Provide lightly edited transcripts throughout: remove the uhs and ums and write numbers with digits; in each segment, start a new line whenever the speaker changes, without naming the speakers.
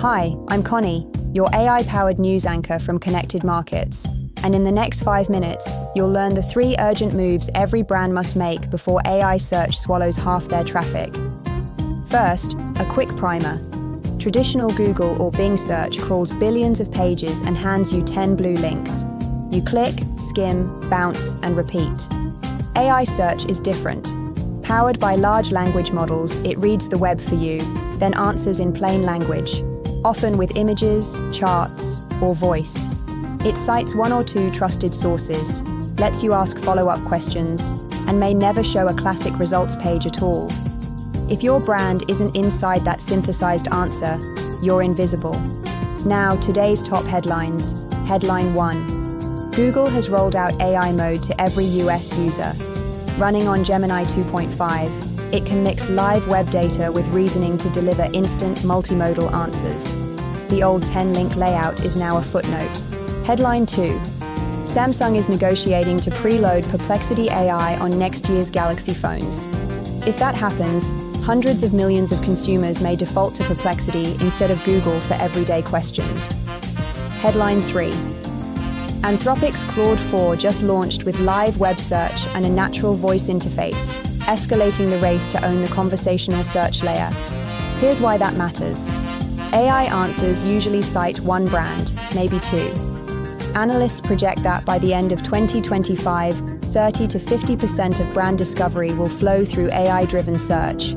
Hi, I'm Connie, your AI-powered news anchor from Connected Markets. And in the next 5 minutes, you'll learn the 3 urgent moves every brand must make before AI search swallows half their traffic. First, a quick primer. Traditional Google or Bing search crawls billions of pages and hands you 10 blue links. You click, skim, bounce, and repeat. AI search is different. Powered by large language models, it reads the web for you, then answers in plain language, often with images, charts, or voice. It cites 1 or 2 trusted sources, lets you ask follow-up questions, and may never show a classic results page at all. If your brand isn't inside that synthesized answer, you're invisible. Now, today's top headlines. Headline 1. Google has rolled out AI mode to every US user. Running on Gemini 2.5, it can mix live web data with reasoning to deliver instant multimodal answers. The old 10-link layout is now a footnote. Headline 2. Samsung is negotiating to preload Perplexity AI on next year's Galaxy phones. If that happens, hundreds of millions of consumers may default to Perplexity instead of Google for everyday questions. Headline 3. Anthropic's Claude 4 just launched with live web search and a natural voice interface, escalating the race to own the conversational search layer. Here's why that matters. AI answers usually cite one brand, maybe 2. Analysts project that by the end of 2025, 30 to 50% of brand discovery will flow through AI-driven search.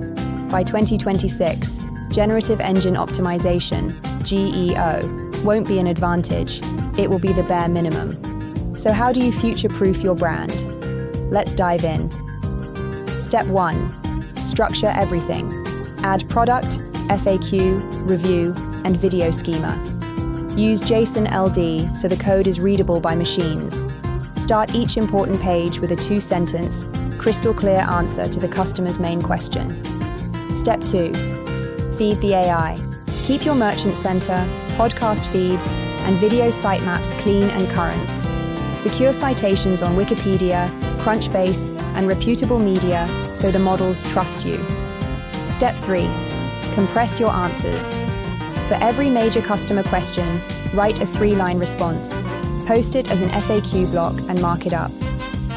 By 2026, Generative Engine Optimization, GEO, won't be an advantage. It will be the bare minimum. So how do you future-proof your brand? Let's dive in. Step 1. Structure everything. Add product, FAQ, review, and video schema. Use JSON LD so the code is readable by machines. Start each important page with a 2-sentence, crystal-clear answer to the customer's main question. Step 2. Feed the AI. Keep your merchant center, podcast feeds, and video sitemaps clean and current. Secure citations on Wikipedia, Crunchbase, and reputable media so the models trust you. Step 3. Compress your answers. For every major customer question, write a 3-line response. Post it as an FAQ block and mark it up.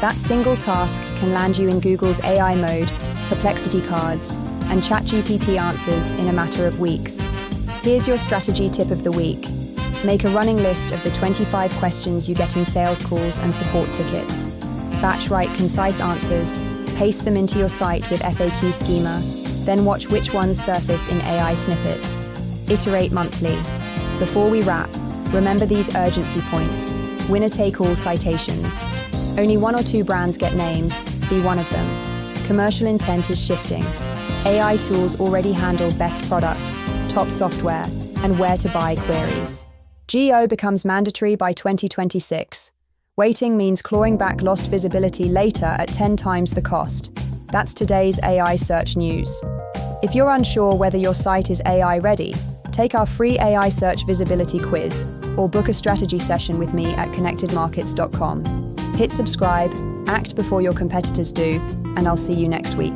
That single task can land you in Google's AI mode, Perplexity cards, and ChatGPT answers in a matter of weeks. Here's your strategy tip of the week. Make a running list of the 25 questions you get in sales calls and support tickets. Batch write concise answers, paste them into your site with FAQ schema, then watch which ones surface in AI snippets. Iterate monthly. Before we wrap, remember these urgency points. Winner-take-all citations. Only 1 or 2 brands get named, be one of them. Commercial intent is shifting. AI tools already handle best product, top software, and where to buy queries. GEO becomes mandatory by 2026. Waiting means clawing back lost visibility later at 10 times the cost. That's today's AI search news. If you're unsure whether your site is AI ready, take our free AI search visibility quiz or book a strategy session with me at connectedmarkets.com. Hit subscribe, act before your competitors do, and I'll see you next week.